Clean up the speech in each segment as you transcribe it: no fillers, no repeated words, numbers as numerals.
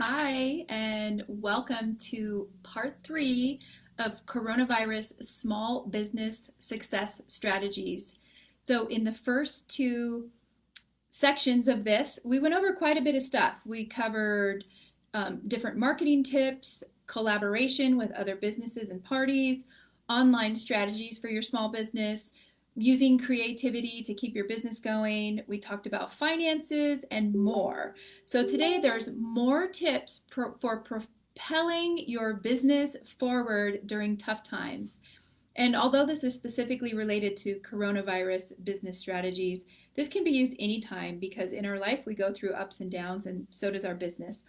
Hi, and welcome to part three of Coronavirus Small Business Success Strategies. So, in the first two sections of this, we went over quite a bit of stuff. We covered different marketing tips, collaboration with other businesses and parties, online strategies for your small business, using creativity to keep your business going. We talked about finances and more. So today there's more tips for propelling your business forward during tough times. And although this is specifically related to coronavirus business strategies, this can be used anytime because in our life we go through ups and downs, and so does our business.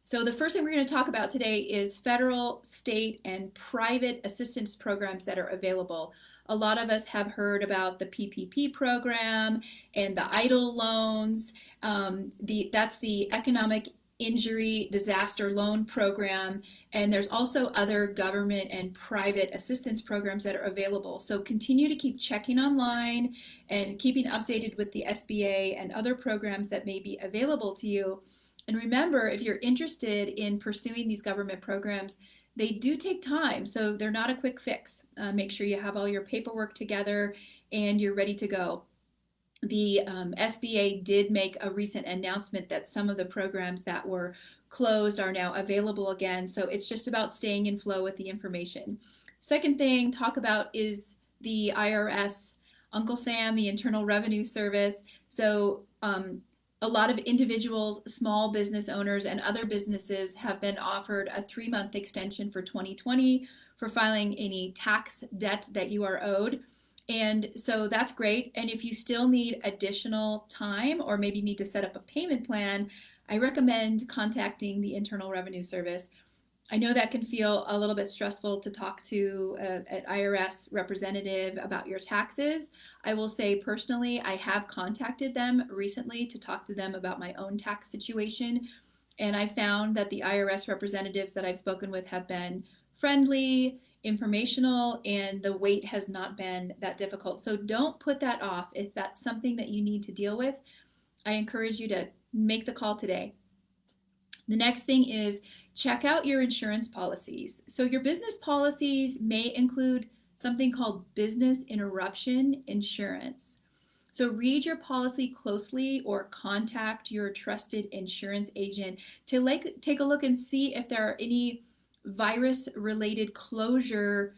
So, the first thing we're going to talk about today is federal, state, and private assistance programs that are available. A lot of us have heard about the PPP program and the EIDL loans. That's the Economic Injury Disaster Loan Program, and there's also other government and private assistance programs that are available. So continue to keep checking online and keeping updated with the SBA and other programs that may be available to you. And remember, if you're interested in pursuing these government programs, they do take time, so they're not a quick fix. Make sure you have all your paperwork together and you're ready to go. The SBA did make a recent announcement that some of the programs that were closed are now available again. So it's just about staying in flow with the information. Second thing, talk about is the IRS, Uncle Sam, the Internal Revenue Service. So a lot of individuals, small business owners, and other businesses have been offered a 3-month extension for 2020 for filing any tax debt that you are owed. And so that's great. And if you still need additional time or maybe need to set up a payment plan, I recommend contacting the Internal Revenue Service. I know that can feel a little bit stressful to talk to an IRS representative about your taxes. I will say personally, I have contacted them recently to talk to them about my own tax situation. And I found that the IRS representatives that I've spoken with have been friendly, informational, and the wait has not been that difficult. So don't put that off. If that's something that you need to deal with, I encourage you to make the call today. The next thing is check out your insurance policies. So your business policies may include something called business interruption insurance. So read your policy closely or contact your trusted insurance agent to take a look and see if there are any virus-related closure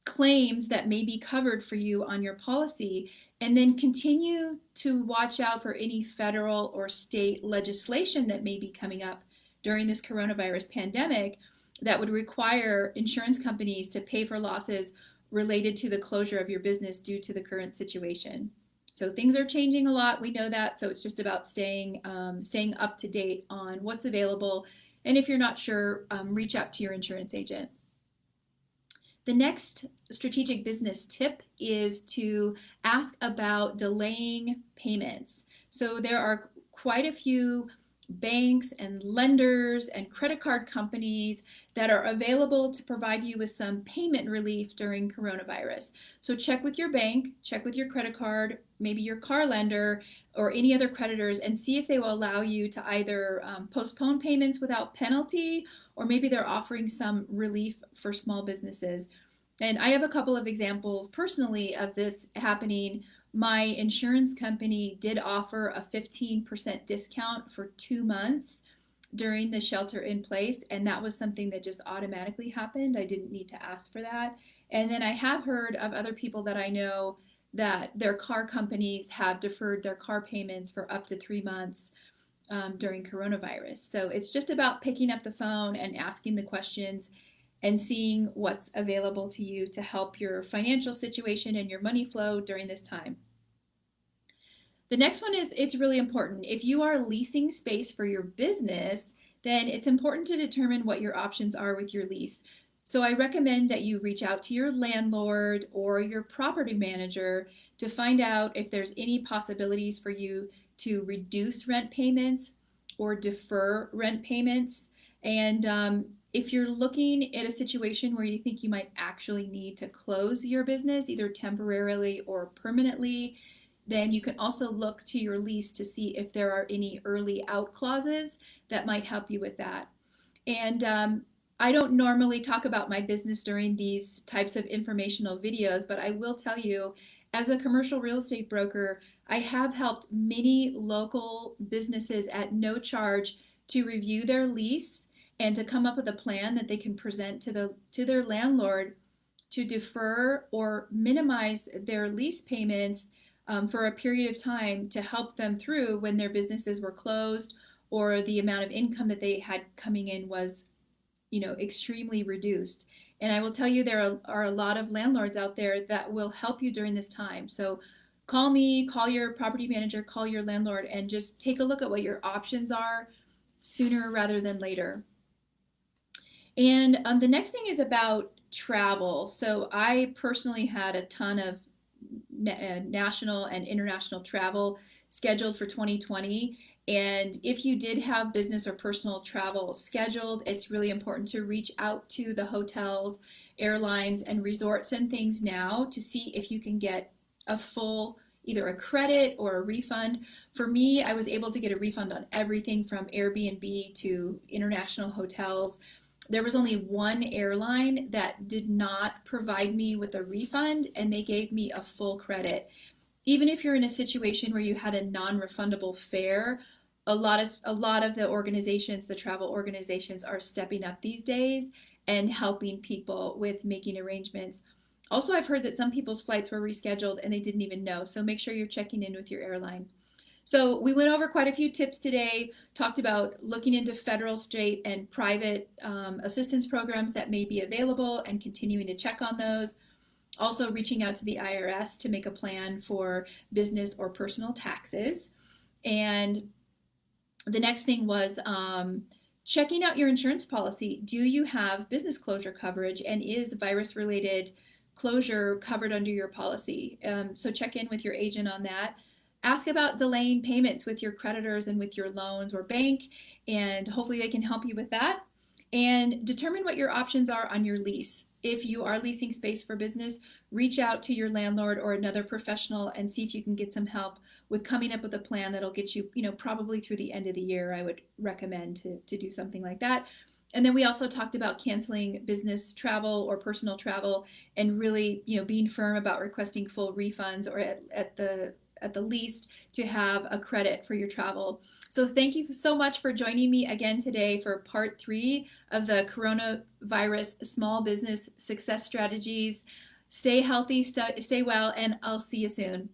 claims that may be covered for you on your policy, and then continue to watch out for any federal or state legislation that may be coming up during this coronavirus pandemic that would require insurance companies to pay for losses related to the closure of your business due to the current situation. So things are changing a lot, we know that, so it's just about staying up to date on what's available. And if you're not sure, reach out to your insurance agent. The next strategic business tip is to ask about delaying payments. So there are quite a few banks and lenders and credit card companies that are available to provide you with some payment relief during coronavirus. So check with your bank, check with your credit card, maybe your car lender or any other creditors, and see if they will allow you to either postpone payments without penalty, or maybe they're offering some relief for small businesses. And I have a couple of examples personally of this happening. My insurance company did offer a 15% discount for 2 months during the shelter in place, and that was something that just automatically happened. I didn't need to ask for that. And then I have heard of other people that I know that their car companies have deferred their car payments for up to 3 months during coronavirus. So it's just about picking up the phone and asking the questions and seeing what's available to you to help your financial situation and your money flow during this time. The next one is, it's really important. If you are leasing space for your business, then it's important to determine what your options are with your lease. So I recommend that you reach out to your landlord or your property manager to find out if there's any possibilities for you to reduce rent payments or defer rent payments. And if you're looking at a situation where you think you might actually need to close your business, either temporarily or permanently, then you can also look to your lease to see if there are any early out clauses that might help you with that. And I don't normally talk about my business during these types of informational videos, but I will tell you, as a commercial real estate broker, I have helped many local businesses at no charge to review their lease and to come up with a plan that they can present to their landlord to defer or minimize their lease payments for a period of time to help them through when their businesses were closed or the amount of income that they had coming in was, extremely reduced. And I will tell you, there are a lot of landlords out there that will help you during this time. So call me, call your property manager, call your landlord, and just take a look at what your options are sooner rather than later. And the next thing is about travel. So I personally had a ton of national and international travel scheduled for 2020. And if you did have business or personal travel scheduled, it's really important to reach out to the hotels, airlines, and resorts and things now to see if you can get a full, either a credit or a refund. For me, I was able to get a refund on everything from Airbnb to international hotels. There was only one airline that did not provide me with a refund, and they gave me a full credit. Even if you're in a situation where you had a non-refundable fare, a lot of the organizations, the travel organizations, are stepping up these days and helping people with making arrangements. Also, I've heard that some people's flights were rescheduled and they didn't even know, so make sure you're checking in with your airline. So we went over quite a few tips today, talked about looking into federal, state, and private assistance programs that may be available and continuing to check on those. Also reaching out to the IRS to make a plan for business or personal taxes. And the next thing was checking out your insurance policy. Do you have business closure coverage, and is virus-related closure covered under your policy? So check in with your agent on that. Ask about delaying payments with your creditors and with your loans or bank, and hopefully they can help you with that. And determine what your options are on your lease. If you are leasing space for business, reach out to your landlord or another professional and see if you can get some help with coming up with a plan that'll get you, probably through the end of the year. I would recommend to do something like that. And then we also talked about canceling business travel or personal travel and really, being firm about requesting full refunds or at the least to have a credit for your travel. So thank you so much for joining me again today for part 3 of the coronavirus small business success strategies. Stay healthy, stay well, and I'll see you soon.